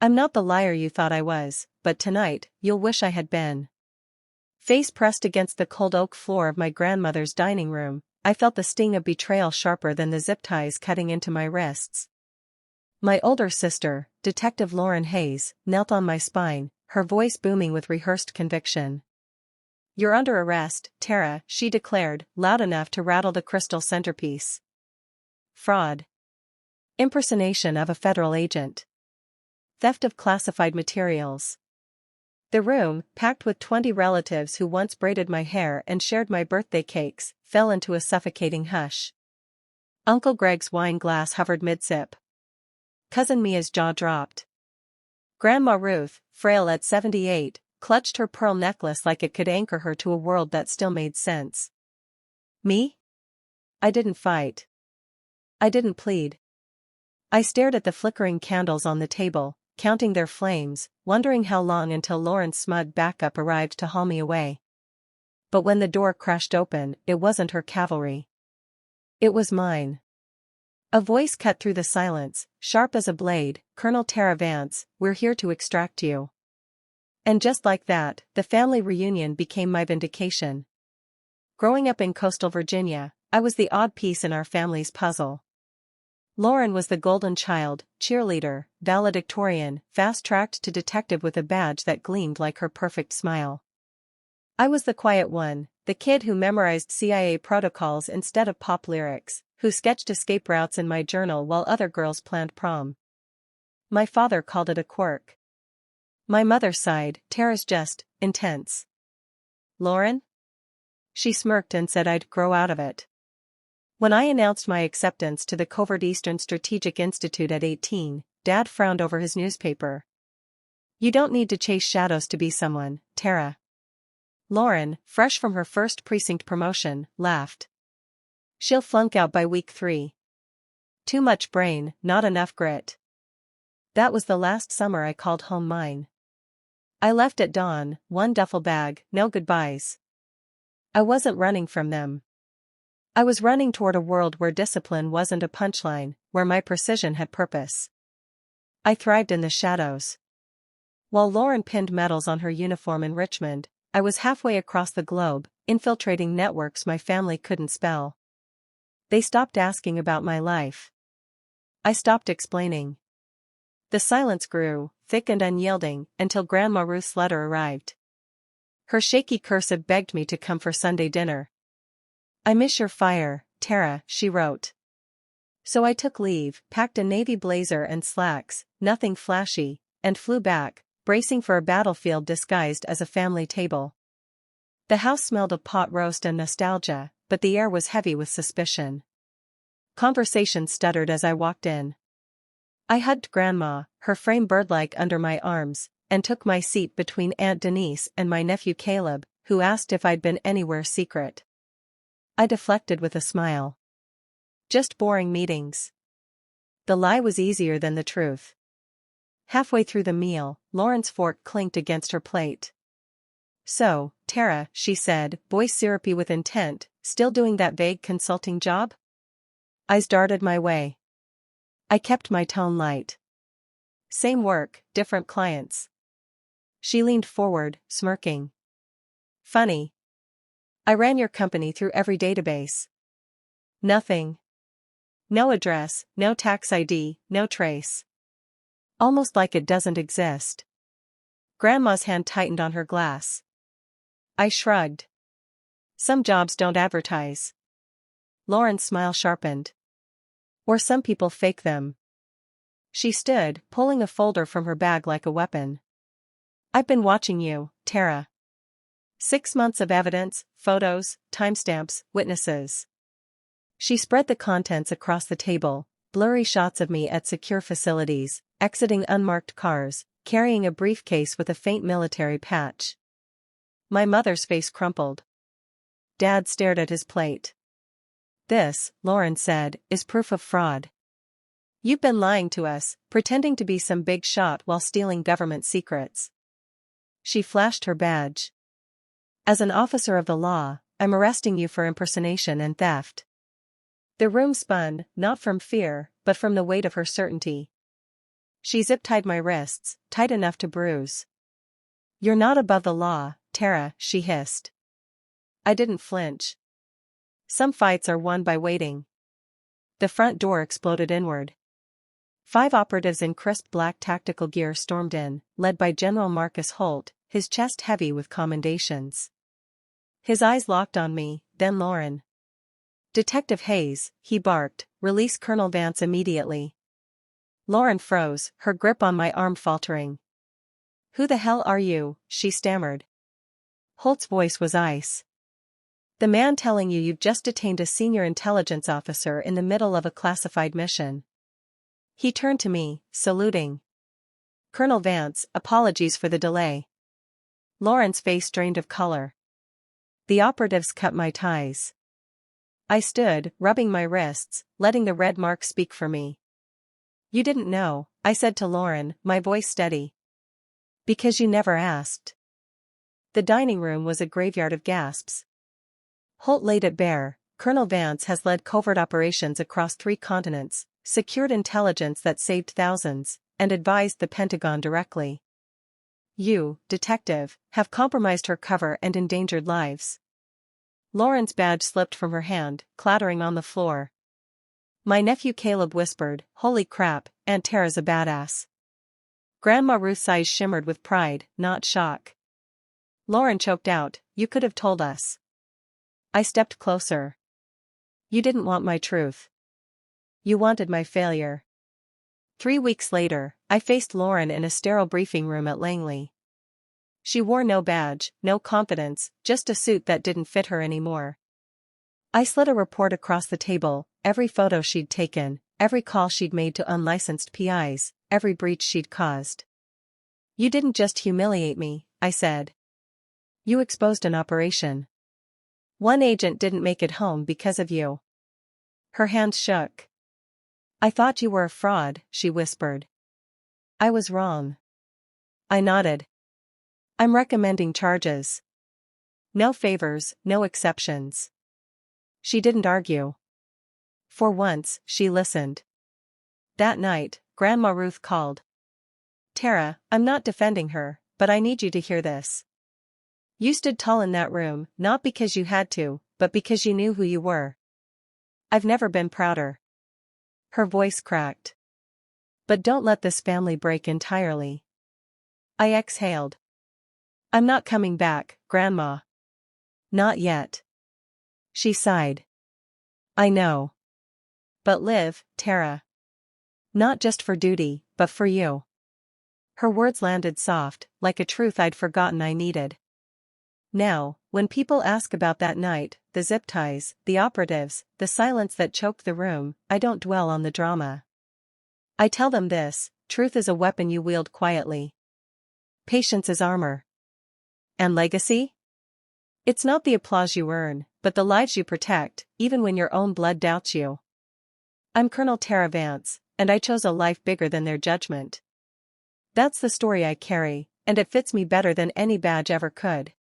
I'm not the liar you thought I was, but tonight, you'll wish I had been. Face pressed against the cold oak floor of my grandmother's dining room, I felt the sting of betrayal sharper than the zip ties cutting into my wrists. My older sister, Detective Lauren Hayes, knelt on my spine, her voice booming with rehearsed conviction. "You're under arrest, Tara," she declared, loud enough to rattle the crystal centerpiece. Fraud. Impersonation of a federal agent. Theft of classified materials. The room, packed with 20 relatives who once braided my hair and shared my birthday cakes, fell into a suffocating hush. Uncle Greg's wine glass hovered mid-sip. Cousin Mia's jaw dropped. Grandma Ruth, frail at 78, clutched her pearl necklace like it could anchor her to a world that still made sense. Me? I didn't fight. I didn't plead. I stared at the flickering candles on the table, counting their flames, wondering how long until Lauren's smug backup arrived to haul me away. But when the door crashed open, it wasn't her cavalry. It was mine. A voice cut through the silence, sharp as a blade. "Colonel Tara Vance, we're here to extract you." And just like that, the family reunion became my vindication. Growing up in coastal Virginia, I was the odd piece in our family's puzzle. Lauren was the golden child, cheerleader, valedictorian, fast-tracked to detective with a badge that gleamed like her perfect smile. I was the quiet one, the kid who memorized CIA protocols instead of pop lyrics, who sketched escape routes in my journal while other girls planned prom. My father called it a quirk. My mother sighed, "Tara's just intense." "Lauren?" She smirked and said I'd grow out of it. When I announced my acceptance to the Covert Eastern Strategic Institute at 18, Dad frowned over his newspaper. "You don't need to chase shadows to be someone, Tara." Lauren, fresh from her first precinct promotion, laughed. "She'll flunk out by week 3. Too much brain, not enough grit." That was the last summer I called home mine. I left at dawn, one duffel bag, no goodbyes. I wasn't running from them. I was running toward a world where discipline wasn't a punchline, where my precision had purpose. I thrived in the shadows. While Lauren pinned medals on her uniform in Richmond, I was halfway across the globe, infiltrating networks my family couldn't spell. They stopped asking about my life. I stopped explaining. The silence grew, thick and unyielding, until Grandma Ruth's letter arrived. Her shaky cursive begged me to come for Sunday dinner. "I miss your fire, Tara," she wrote. So I took leave, packed a navy blazer and slacks, nothing flashy, and flew back, bracing for a battlefield disguised as a family table. The house smelled of pot roast and nostalgia, but the air was heavy with suspicion. Conversation stuttered as I walked in. I hugged Grandma, her frame birdlike under my arms, and took my seat between Aunt Denise and my nephew Caleb, who asked if I'd been anywhere secret. I deflected with a smile. "Just boring meetings." The lie was easier than the truth. Halfway through the meal, Lauren's fork clinked against her plate. "So, Tara," she said, voice syrupy with intent, "still doing that vague consulting job?" Eyes darted my way. I kept my tone light. "Same work, different clients." She leaned forward, smirking. "Funny. I ran your company through every database. Nothing. No address, no tax ID, no trace. Almost like it doesn't exist." Grandma's hand tightened on her glass. I shrugged. "Some jobs don't advertise." Lauren's smile sharpened. "Or some people fake them." She stood, pulling a folder from her bag like a weapon. "I've been watching you, Tara. 6 months of evidence, photos, timestamps, witnesses." She spread the contents across the table, blurry shots of me at secure facilities, exiting unmarked cars, carrying a briefcase with a faint military patch. My mother's face crumpled. Dad stared at his plate. "This," Lauren said, "is proof of fraud. You've been lying to us, pretending to be some big shot while stealing government secrets." She flashed her badge. "As an officer of the law, I'm arresting you for impersonation and theft." The room spun, not from fear, but from the weight of her certainty. She zip-tied my wrists, tight enough to bruise. "You're not above the law, Tara," she hissed. I didn't flinch. Some fights are won by waiting. The front door exploded inward. 5 operatives in crisp black tactical gear stormed in, led by General Marcus Holt, his chest heavy with commendations. His eyes locked on me, then Lauren. "Detective Hayes," he barked, "release Colonel Vance immediately." Lauren froze, her grip on my arm faltering. "Who the hell are you?" she stammered. Holt's voice was ice. "The man telling you you've just detained a senior intelligence officer in the middle of a classified mission." He turned to me, saluting. "Colonel Vance, apologies for the delay." Lauren's face drained of color. "The operatives cut my ties." I stood, rubbing my wrists, letting the red mark speak for me. "You didn't know," I said to Lauren, my voice steady. "Because you never asked." The dining room was a graveyard of gasps. Holt laid it bare. "Colonel Vance has led covert operations across 3 continents, secured intelligence that saved thousands, and advised the Pentagon directly. You, detective, have compromised her cover and endangered lives." Lauren's badge slipped from her hand, clattering on the floor. My nephew Caleb whispered, "Holy crap, Aunt Tara's a badass." Grandma Ruth's eyes shimmered with pride, not shock. Lauren choked out, "You could have told us." I stepped closer. "You didn't want my truth. You wanted my failure." 3 weeks later, I faced Lauren in a sterile briefing room at Langley. She wore no badge, no confidence, just a suit that didn't fit her anymore. I slid a report across the table, every photo she'd taken, every call she'd made to unlicensed PIs, every breach she'd caused. "You didn't just humiliate me," I said. "You exposed an operation. 1 agent didn't make it home because of you." Her hands shook. "I thought you were a fraud," she whispered. "I was wrong." I nodded. "I'm recommending charges. No favors, no exceptions." She didn't argue. For once, she listened. That night, Grandma Ruth called. "Tara, I'm not defending her, but I need you to hear this. You stood tall in that room, not because you had to, but because you knew who you were. I've never been prouder." Her voice cracked. "But don't let this family break entirely." I exhaled. "I'm not coming back, Grandma. Not yet." She sighed. "I know. But live, Tara. Not just for duty, but for you." Her words landed soft, like a truth I'd forgotten I needed. Now, when people ask about that night, the zip ties, the operatives, the silence that choked the room, I don't dwell on the drama. I tell them this: truth is a weapon you wield quietly. Patience is armor. And legacy? It's not the applause you earn, but the lives you protect, even when your own blood doubts you. I'm Colonel Tara Vance, and I chose a life bigger than their judgment. That's the story I carry, and it fits me better than any badge ever could.